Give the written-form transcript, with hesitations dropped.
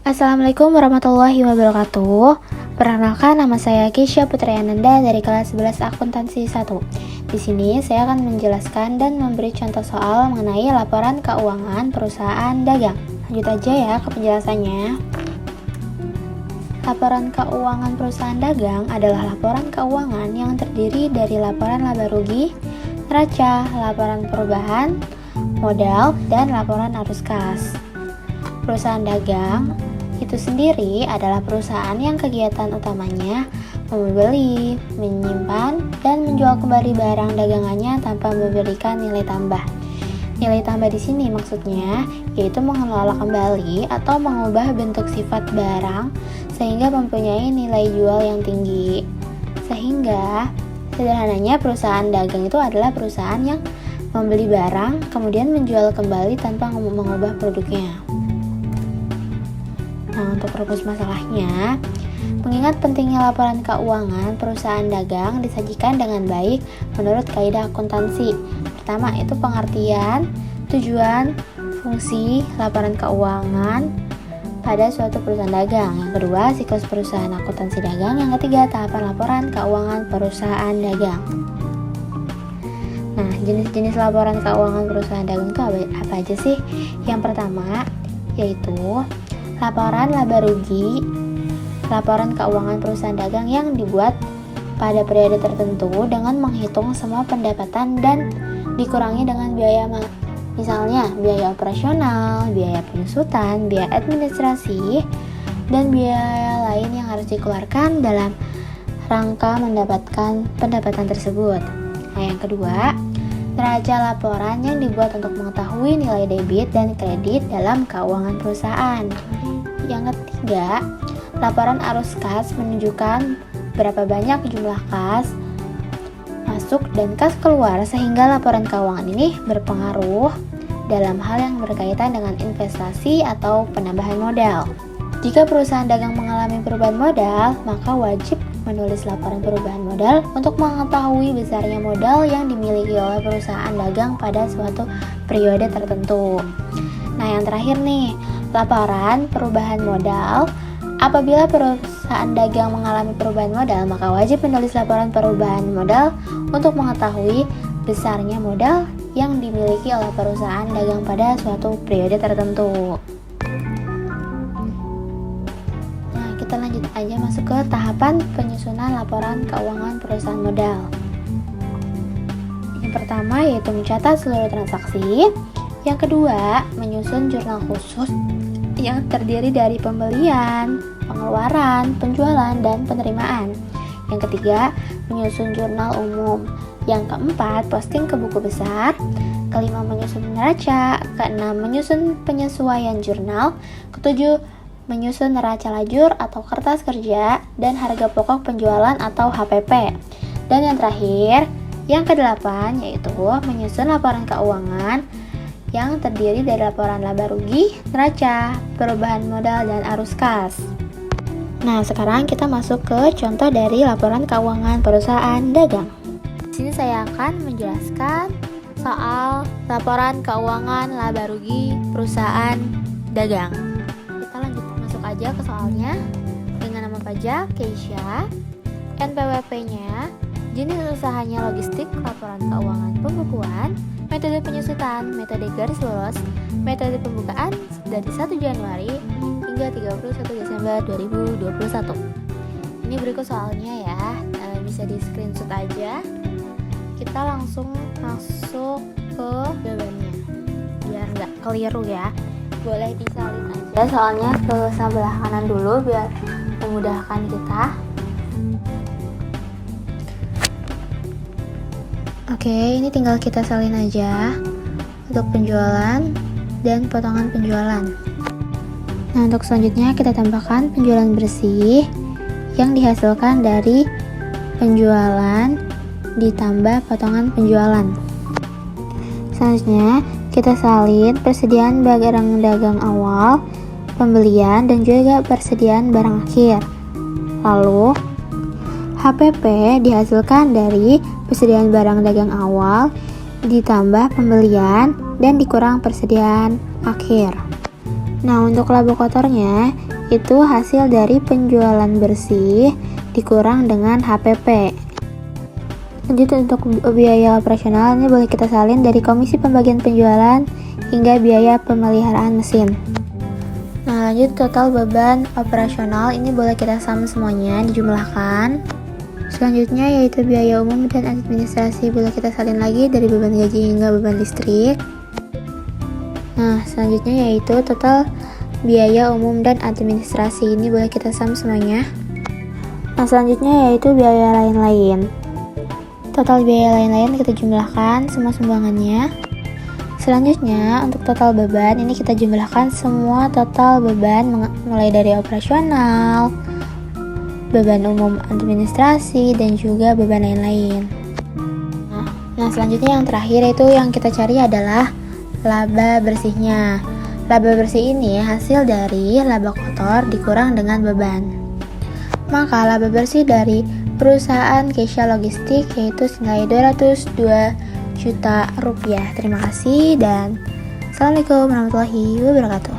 Assalamualaikum warahmatullahi wabarakatuh. Perkenalkan, nama saya Keisha Putri Ananda dari kelas 11 Akuntansi 1. Di sini saya akan menjelaskan dan memberi contoh soal mengenai laporan keuangan perusahaan dagang. Lanjut aja ya ke penjelasannya. Laporan keuangan perusahaan dagang adalah laporan keuangan yang terdiri dari laporan laba rugi, neraca, laporan perubahan modal, dan laporan arus kas. Perusahaan dagang itu sendiri adalah perusahaan yang kegiatan utamanya membeli, menyimpan, dan menjual kembali barang dagangannya tanpa memberikan nilai tambah. Nilai tambah di sini maksudnya yaitu mengelola kembali atau mengubah bentuk sifat barang sehingga mempunyai nilai jual yang tinggi. Sehingga sederhananya perusahaan dagang itu adalah perusahaan yang membeli barang kemudian menjual kembali tanpa mengubah produknya. Nah, untuk rumus masalahnya, mengingat pentingnya laporan keuangan perusahaan dagang disajikan dengan baik menurut kaidah akuntansi. Pertama, itu pengertian, tujuan, fungsi laporan keuangan pada suatu perusahaan dagang. Yang kedua, siklus perusahaan akuntansi dagang. Yang ketiga, tahapan laporan keuangan perusahaan dagang. Nah, jenis-jenis laporan keuangan perusahaan dagang itu apa aja sih? Yang pertama, yaitu laporan laba rugi, laporan keuangan perusahaan dagang yang dibuat pada periode tertentu dengan menghitung semua pendapatan dan dikurangi dengan biaya misalnya biaya operasional, biaya pengusutan, biaya administrasi, dan biaya lain yang harus dikeluarkan dalam rangka mendapatkan pendapatan tersebut. Nah, yang kedua, neraca laporan yang dibuat untuk mengetahui nilai debit dan kredit dalam keuangan perusahaan. Yang ketiga, laporan arus kas menunjukkan berapa banyak jumlah kas masuk dan kas keluar sehingga laporan keuangan ini berpengaruh dalam hal yang berkaitan dengan investasi atau penambahan modal. Jika perusahaan dagang mengalami perubahan modal, maka wajib menulis laporan perubahan modal untuk mengetahui besarnya modal yang dimiliki oleh perusahaan dagang pada suatu periode tertentu. Nah, yang terakhir nih, laporan perubahan modal. Apabila perusahaan dagang mengalami perubahan modal, maka wajib menulis laporan perubahan modal untuk mengetahui besarnya modal yang dimiliki oleh perusahaan dagang pada suatu periode tertentu. Nah, kita lanjut aja masuk ke tahapan penyusunan laporan keuangan perusahaan modal. Yang pertama yaitu mencatat seluruh transaksi. Yang kedua, menyusun jurnal khusus yang terdiri dari pembelian, pengeluaran, penjualan, dan penerimaan. Yang ketiga, menyusun jurnal umum. Yang keempat, posting ke buku besar. Kelima, menyusun neraca. Keenam, menyusun penyesuaian jurnal. Ketujuh, menyusun neraca lajur atau kertas kerja dan harga pokok penjualan atau HPP. Dan yang terakhir, yang kedelapan, yaitu menyusun laporan keuangan yang terdiri dari laporan laba rugi, neraca, perubahan modal, dan arus kas. Nah, sekarang kita masuk ke contoh dari laporan keuangan perusahaan dagang. Di sini saya akan menjelaskan soal laporan keuangan laba rugi perusahaan dagang. Kita lanjut masuk aja ke soalnya. Dengan nama pajak Keisha, NPWP-nya, jenis usahanya logistik, laporan keuangan pembukuan, metode penyusutan, metode garis lurus, metode pembukaan dari 1 Januari hingga 31 Desember 2021. Ini berikut soalnya ya, bisa di screenshot aja. Kita langsung masuk ke jawabannya biar nggak keliru ya. Boleh disalin aja soalnya ke sebelah kanan dulu biar memudahkan kita. Oke, ini tinggal kita salin aja untuk penjualan dan potongan penjualan. Nah, untuk selanjutnya kita tambahkan penjualan bersih yang dihasilkan dari penjualan ditambah potongan penjualan. Selanjutnya, kita salin persediaan barang dagang awal, pembelian, dan juga persediaan barang akhir. Lalu, HPP dihasilkan dari persediaan barang dagang awal ditambah pembelian dan dikurang persediaan akhir. Nah, untuk laba kotornya itu hasil dari penjualan bersih dikurang dengan HPP. Lanjut, untuk biaya operasional ini boleh kita salin dari komisi pembagian penjualan hingga biaya pemeliharaan mesin. Nah, lanjut total beban operasional ini boleh kita sum semuanya, dijumlahkan. Selanjutnya yaitu biaya umum dan administrasi boleh kita salin lagi dari beban gaji hingga beban listrik. Nah, selanjutnya yaitu total biaya umum dan administrasi ini boleh kita sum semuanya. Nah, selanjutnya yaitu biaya lain-lain. Total biaya lain-lain kita jumlahkan semua sumbangannya. Selanjutnya untuk total beban ini kita jumlahkan semua total beban mulai dari operasional, beban umum administrasi, dan juga beban lain-lain. Nah, selanjutnya yang terakhir itu yang kita cari adalah laba bersihnya. Laba bersih ini hasil dari laba kotor dikurang dengan beban. Maka laba bersih dari perusahaan Keisha Logistik yaitu senilai 202 juta rupiah. Terima kasih dan Assalamualaikum warahmatullahi wabarakatuh.